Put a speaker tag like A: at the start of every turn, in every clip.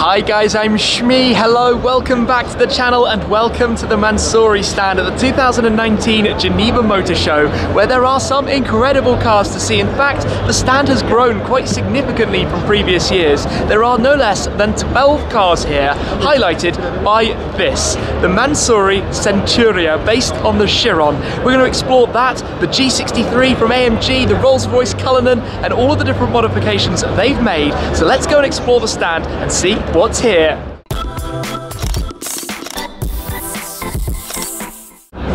A: Hi guys, I'm Shmi. Hello, welcome back to the channel and welcome to the Mansory stand at the 2019 Geneva Motorshow, where there are some incredible cars to see. In fact, the stand has grown quite significantly from previous years. There are no less than 12 cars here, highlighted by this, the Mansory Centuria, based on the Chiron. We're going to explore that, the G63 from AMG, the Rolls-Royce Cullinan, and all of the different modifications they've made. So let's go and explore the stand and see what's here.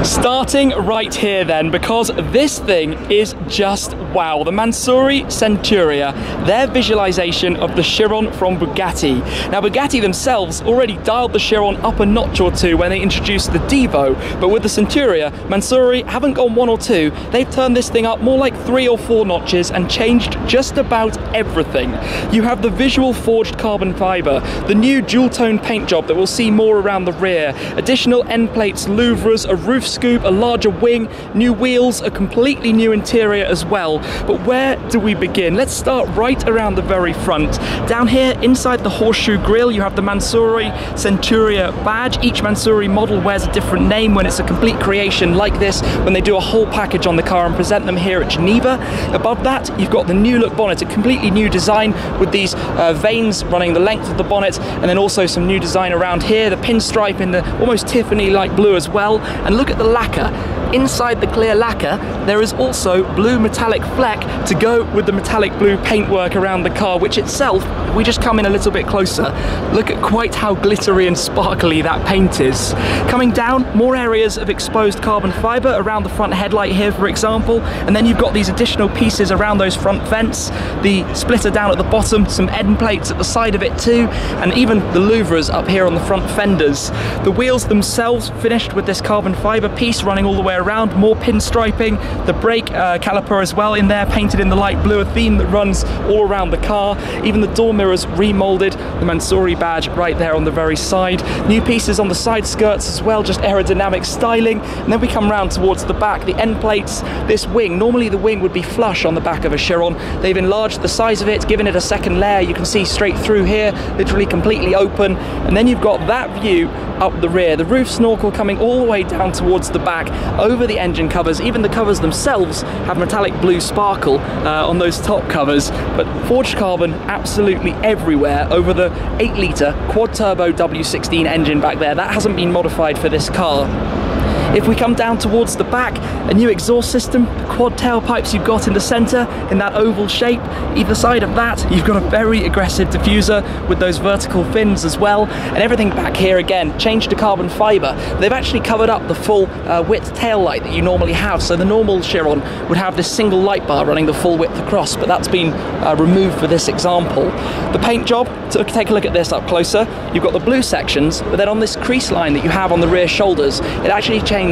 A: Starting right here then, because this thing is just wow. The Mansory Centuria, their visualization of the Chiron from Bugatti. Now Bugatti themselves already dialed the Chiron up a notch or two when they introduced the Devo, but with the Centuria, Mansory haven't gone one or two, they've turned this thing up more like 3 or 4 notches and changed just about everything. You have the visual forged carbon fiber, the new dual tone paint job that we'll see more around the rear, additional end plates, louvres, a roof scoop, a larger wing, new wheels, a completely new interior as well. But where do we begin? Let's start right around the very front. Down here inside the horseshoe grille you have the Mansory Centuria badge. Each Mansory model wears a different name when it's a complete creation like this, when they do a whole package on the car and present them here at Geneva. Above that you've got the new look bonnet, a completely new design with these veins running the length of the bonnet, and then also some new design around here, the pinstripe in the almost Tiffany light blue as well. And look at the lacquer. Inside the clear lacquer there is also blue metallic fleck to go with the metallic blue paintwork around the car, which itself, if we just come in a little bit closer, look at quite how glittery and sparkly that paint is. Coming down, more areas of exposed carbon fiber around the front headlight here, for example, and then you've got these additional pieces around those front vents, the splitter down at the bottom, some end plates at the side of it too, and even the louvres up here on the front fenders. The wheels themselves finished with this carbon fiber piece running all the way around, more pinstriping, the brake caliper as well in there, painted in the light blue, a theme that runs all around the car. Even the door mirrors remolded, the Mansory badge right there on the very side. New pieces on the side skirts as well, just aerodynamic styling. And then we come round towards the back, the end plates, this wing. Normally the wing would be flush on the back of a Chiron. They've enlarged the size of it, given it a second layer. You can see straight through here, literally completely open. And then you've got that view up the rear, the roof snorkel coming all the way down towards the back, over the engine covers. Even the covers themselves have metallic blue sparkle on those top covers, but forged carbon absolutely everywhere over the 8-litre quad turbo W16 engine back there. That hasn't been modified for this car. If we come down towards the back, a new exhaust system, the quad tailpipes you've got in the centre in that oval shape. Either side of that you've got a very aggressive diffuser with those vertical fins as well, and everything back here again changed to carbon fibre. They've actually covered up the full width tail light that you normally have, so the normal Chiron would have this single light bar running the full width across, but that's been removed for this example. The paint job, so take a look at this up closer. You've got the blue sections, but then on this crease line that you have on the rear shoulders, it actually changes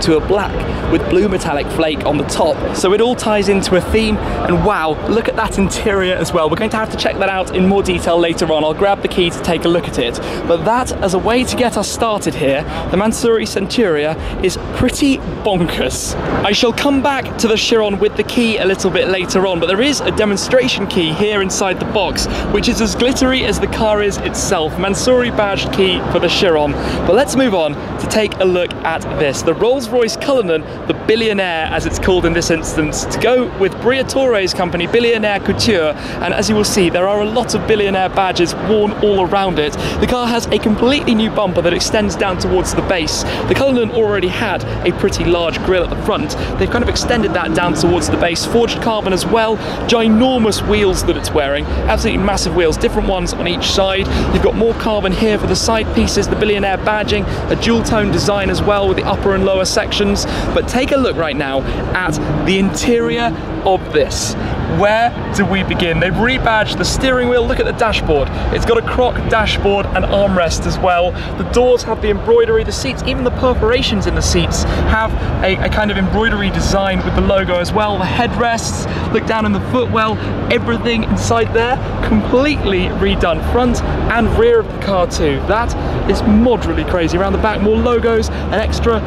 A: to a black with blue metallic flake on the top. So it all ties into a theme, and wow, look at that interior as well. We're going to have to check that out in more detail later on. I'll grab the key to take a look at it. But that, as a way to get us started here, the Mansory Centuria is pretty bonkers. I shall come back to the Chiron with the key a little bit later on, but there is a demonstration key here inside the box, which is as glittery as the car is itself. Mansory badged key for the Chiron. But let's move on to take a look at this, the Rolls-Royce Cullinan, the Billionaire as it's called in this instance, to go with Briatore's company, Billionaire Couture. And as you will see, there are a lot of Billionaire badges worn all around it. The car has a completely new bumper that extends down towards the base. The Cullinan already had a pretty large grille at the front. They've kind of extended that down towards the base, forged carbon as well, ginormous wheels that it's wearing, absolutely massive wheels, different ones on each side. You've got more carbon here for the side pieces, the Billionaire badging, a dual tone design as well with the upper and lower sections. But take a look right now at the interior of this. Where do we begin? They've rebadged the steering wheel. Look at the dashboard. It's got a croc dashboard and armrest as well. The doors have the embroidery, the seats, even the perforations in the seats have a kind of embroidery design with the logo as well. The headrests, look down in the footwell, everything inside there completely redone, front and rear of the car too. That is moderately crazy. Around the back, more logos, an extra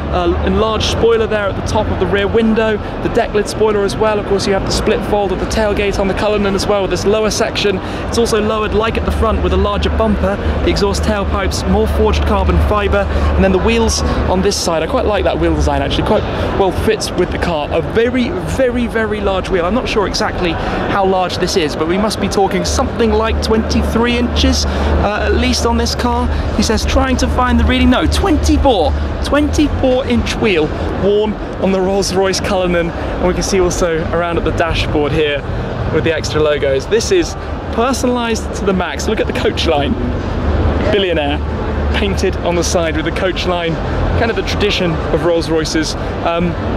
A: enlarged spoiler there at the top of the rear window, the deck lid spoiler as well. Of course you have the split fold at the tailgate on the Cullinan as well, with this lower section. It's also lowered like at the front with a larger bumper, the exhaust tailpipes, more forged carbon fibre, and then the wheels on this side. I quite like that wheel design actually, quite well fits with the car. A very, very, very large wheel. I'm not sure exactly how large this is, but we must be talking something like 23 inches at least on this car. He says trying to find the reading, no, 24-inch wheel worn on the Rolls-Royce Cullinan, and we can see also around at the dashboard here with the extra logos. This is personalised to the max. Look at the coach line, Billionaire, painted on the side with the coach line, kind of the tradition of Rolls-Royces,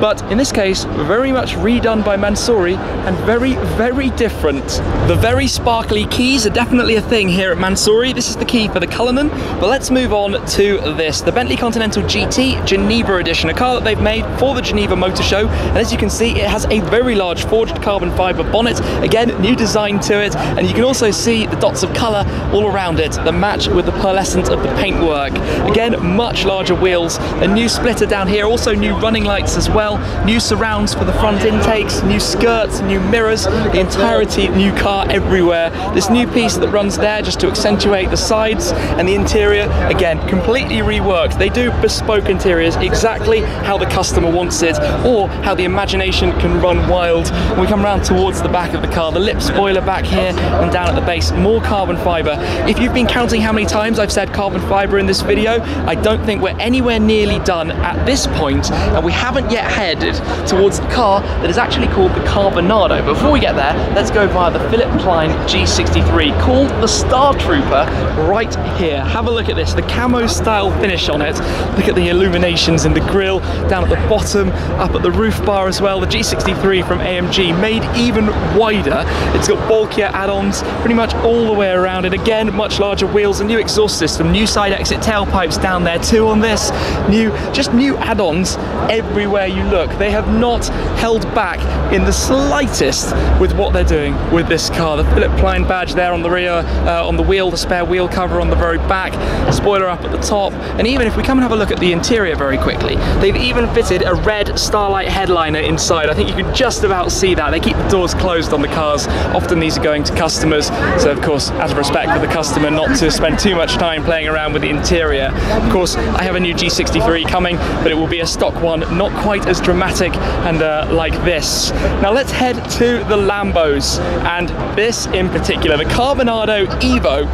A: but in this case very much redone by Mansory and very, very different. The very sparkly keys are definitely a thing here at Mansory. This is the key for the Cullinan, but let's move on to this, the Bentley Continental GT Geneva edition, a car that they've made for the Geneva Motorshow, and as you can see it has a very large forged carbon fibre bonnet, again new design to it, and you can also see the dots of colour all around it that match with the pearlescent of the paintwork. Again, much larger wheels, a new splitter down here, also new running lights as well, new surrounds for the front intakes, new skirts, new mirrors, the entirety new car everywhere. This new piece that runs there just to accentuate the sides, and the interior, again, completely reworked. They do bespoke interiors exactly how the customer wants it, or how the imagination can run wild. When we come around towards the back of the car, the lip spoiler back here and down at the base, more carbon fibre. If you've been counting how many times I've said carbon fibre in this video, I don't think we're anywhere nearly done at this point, and we haven't yet headed towards the car that is actually called the Carbonado. Before we get there, let's go via the Philipp Plein G63, called the Star Trooper, right here. Have a look at this, the camo style finish on it. Look at the illuminations in the grille, down at the bottom, up at the roof bar as well. The G63 from AMG, made even wider. It's got bulkier add-ons pretty much all the way around it. Again, much larger wheels, a new exhaust system, new side exit tailpipes down there too on this, just new add-ons everywhere you look. They have not held back in the slightest with what they're doing with this car. The Philipp Plein badge there on the rear, on the wheel, the spare wheel cover on the very back, spoiler up at the top, and even if we come and have a look at the interior very quickly, they've even fitted a red Starlight headliner inside. I think you can just about see that. They keep the doors closed on the cars. Often these are going to customers, so of course, out of respect for the customer, not to spend too much time playing around with the interior. Of course, I have a new G63 coming, but it will be a stock one, not quite as dramatic and like this. Now let's head to the Lambos, and this in particular, the Carbonado EVO,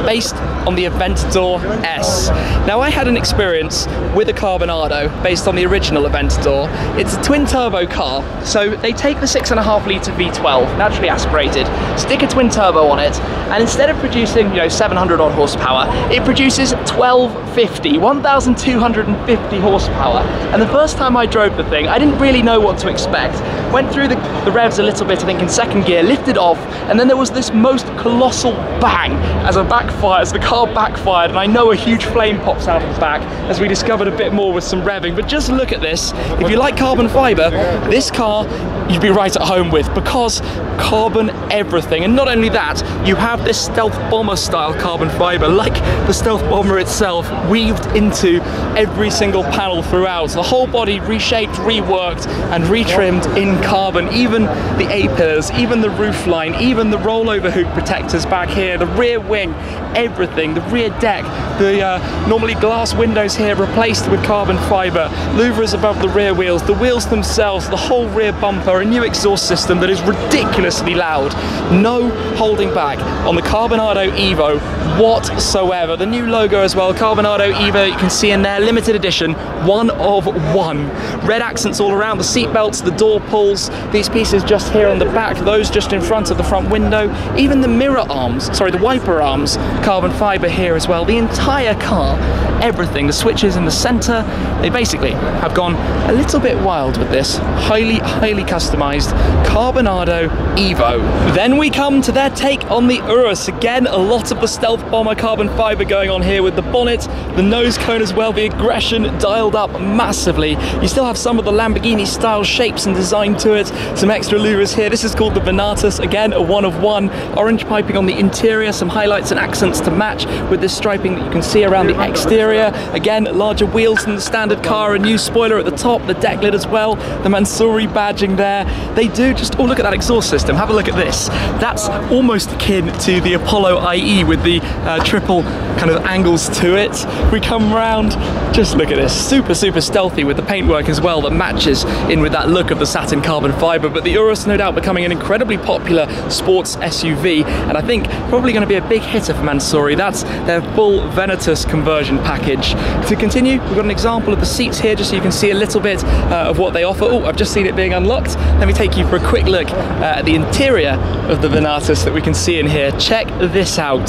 A: based on the Aventador S. Now I had an experience with a Carbonado based on the original Aventador. It's a twin turbo car, so they take the 6.5 litre V12, naturally aspirated, stick a twin turbo on it, and instead of producing, 700 odd horsepower, it produces 1,250 horsepower. And the first time I drove the thing, I didn't really know what to expect. Went through the revs a little bit, I think in second gear, lifted off, and then there was this most colossal bang as the car backfired, and I know a huge flame pops out of the back, as we discovered a bit more with some revving. But just look at this. If you like carbon fibre, this car you'd be right at home with, because carbon everything. And not only that, you have this stealth bomber style carbon fibre, like the stealth bomber itself, weaved into every single panel throughout. The whole body reshaped, reworked and retrimmed in carbon. Even the A-pillars, even the roof line, even the rollover hoop protectors back here, the rear wing, everything, the rear deck, the normally glass windows here replaced with carbon fibre, louvres above the rear wheels, the wheels themselves, the whole rear bumper, a new exhaust system that is ridiculously loud. No holding back on the Carbonado EVO whatsoever. The new logo as well, Carbonado EVO, you can see in there, limited edition, 1 of 1. Red accents all around the seat belts, the door pulls, these pieces just here on the back, those just in front of the front window, even the mirror arms, sorry, the wiper arms, carbon fibre here as well. The entire car, everything, the switches in the centre, they basically have gone a little bit wild with this highly customised Carbonado EVO. Then we come to their take on the Urus. Again, a lot of the stealth bomber carbon fibre going on here here with the bonnet, the nose cone as well, the aggression dialed up massively. You still have some of the Lamborghini style shapes and design to it, some extra louvres here. This is called the Venatus, again a one of one. Orange piping on the interior, some highlights and accents to match with this striping that you can see around the exterior. Again, larger wheels than the standard car, a new spoiler at the top, the deck lid as well, the Mansouri badging there. They do just, oh look at that exhaust system, have a look at this. That's almost akin to the Apollo IE with the triple kind of angles to it. We come round, just look at this, super stealthy with the paintwork as well that matches in with that look of the satin carbon fibre. But the Urus no doubt becoming an incredibly popular sports SUV, and I think probably going to be a big hitter for Mansouri. That's their full Venatus conversion package. To continue, we've got an example of the seats here just so you can see a little bit of what they offer. Oh, I've just seen it being unlocked. Let me take you for a quick look at the interior of the Venatus that we can see in here. Check this out.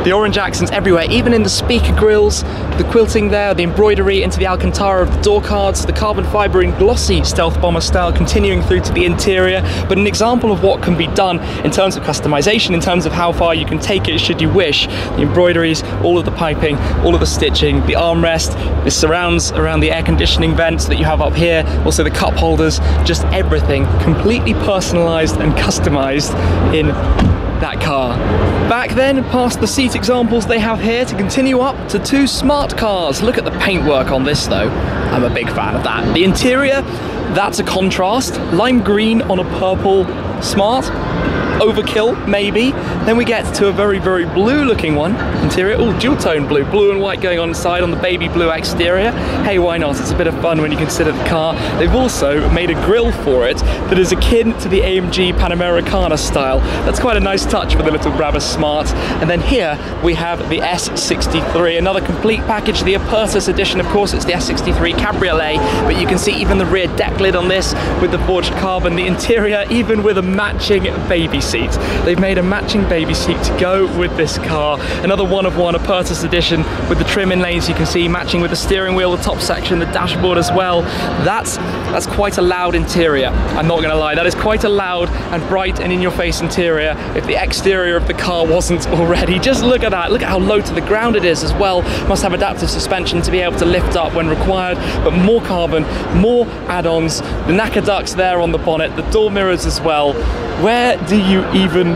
A: The orange accents everywhere, even in the speaker grills, the quilting there, the embroidery into the Alcantara of the door cards, the carbon fibre in glossy stealth bomber style continuing through to the interior. But an example of what can be done in terms of customization, in terms of how far you can take it should you wish. The embroideries, all of the piping, all of the stitching, the armrest, the surrounds around the air conditioning vents that you have up here, also the cup holders, just everything completely personalized and customized in that car. Back then, past the seat examples they have here, to continue up to two smart cars. Look at the paintwork on this though. I'm a big fan of that. The interior, that's a contrast. Lime green on a purple smart. Overkill, maybe. Then we get to a very blue looking one. Interior, oh, dual tone blue and white going on inside on the baby blue exterior. Hey, why not? It's a bit of fun when you consider the car. They've also made a grille for it that is akin to the AMG Panamericana style. That's quite a nice touch for the little Brabus Smart. And then here we have the S63, another complete package, the Apertus edition. Of course, it's the S63 Cabriolet, but you can see even the rear deck lid on this with the forged carbon, the interior even with a matching baby seat. They've made a matching baby seat to go with this car. Another one of one Apertus edition with the trim inlays you can see matching with the steering wheel, the top section, the dashboard as well. That's quite a loud interior. I'm not gonna lie, that is quite a loud and bright and in-your-face interior if the exterior of the car wasn't already. Just look at that, look at how low to the ground it is as well. Must have adaptive suspension to be able to lift up when required, but more carbon, more add-ons, the Naka ducts there on the bonnet, the door mirrors as well. Where do you even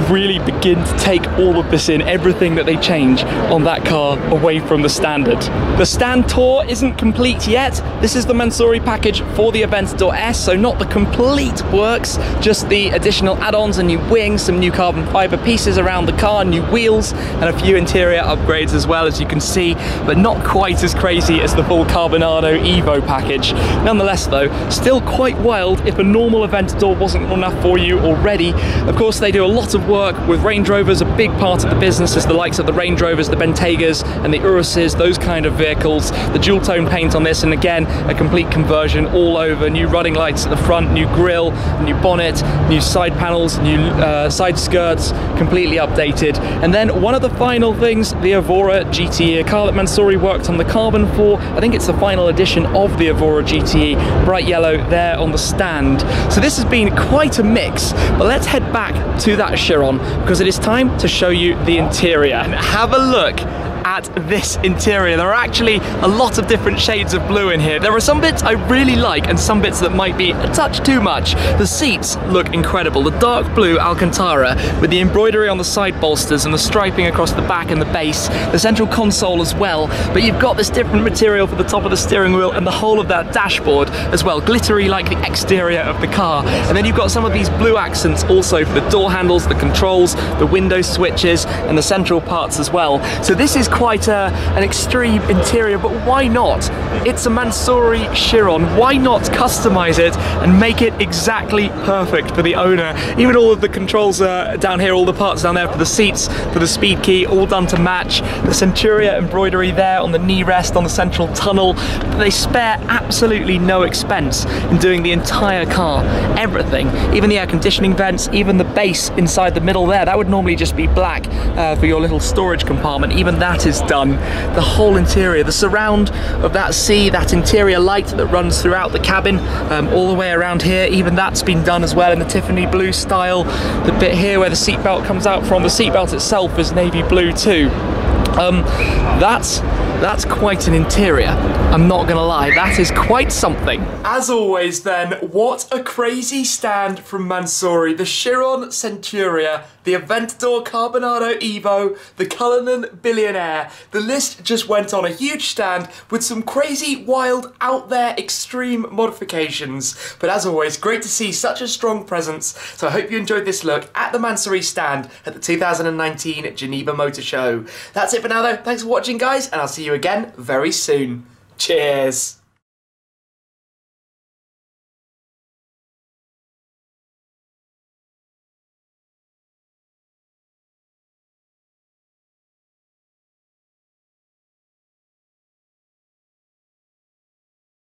A: really begin to take all of this in, everything that they change on that car away from the standard? The stand tour isn't complete yet. This is the Mansouri package for the Aventador S, so not the complete works, just the additional add-ons, a new wing, some new carbon fibre pieces around the car, new wheels, and a few interior upgrades as well, as you can see, but not quite as crazy as the full Carbonado EVO package. Nonetheless though, still quite wild if a normal Aventador wasn't enough for you already. Of course, they do a lot of work with Range Rovers. A big part of the business is the likes of the Range Rovers, the Bentegas and the Uruses, those kind of vehicles. The dual tone paint on this, and again a complete conversion all over. New running lights at the front, new grille, new bonnet, new side panels, new side skirts, completely updated. And then one of the final things, the Evora GTE, a car that Mansouri worked on the carbon for. I think it's the final edition of the Evora GTE, bright yellow there on the stand. So this has been quite a mix, but let's head back to that Chiron because it is time to show you the interior. And have a look at this interior. There are actually a lot of different shades of blue in here. There are some bits I really like and some bits that might be a touch too much. The seats look incredible. The dark blue Alcantara with the embroidery on the side bolsters and the striping across the back and the base. The central console as well, but you've got this different material for the top of the steering wheel and the whole of that dashboard as well, glittery like the exterior of the car. And then you've got some of these blue accents also for the door handles, the controls, the window switches and the central parts as well. So this is quite an extreme interior, but why not? It's a Mansouri Chiron. Why not customize it and make it exactly perfect for the owner? Even all of the controls down here, all the parts down there for the seats, for the speed key, all done to match. The Centuria embroidery there on the knee rest, on the central tunnel. They spare absolutely no expense in doing the entire car. Everything, even the air conditioning vents, even the base inside the middle there, that would normally just be black for your little storage compartment. Even that is done. The whole interior, the surround of that sea, that interior light that runs throughout the cabin, all the way around here, even that's been done as well in the Tiffany blue style. The bit here where the seatbelt comes out from, the seatbelt itself is navy blue too. That's quite an interior. I'm not gonna lie, that is quite something. As always then, what a crazy stand from Mansory. The Chiron Centuria, the Aventador Carbonado EVO, the Cullinan Billionaire. The list just went on. A huge stand with some crazy, wild, out there, extreme modifications. But as always, great to see such a strong presence. So I hope you enjoyed this look at the Mansory stand at the 2019 Geneva Motorshow. That's it for now though. Thanks for watching guys, and I'll see you again very soon. Cheers.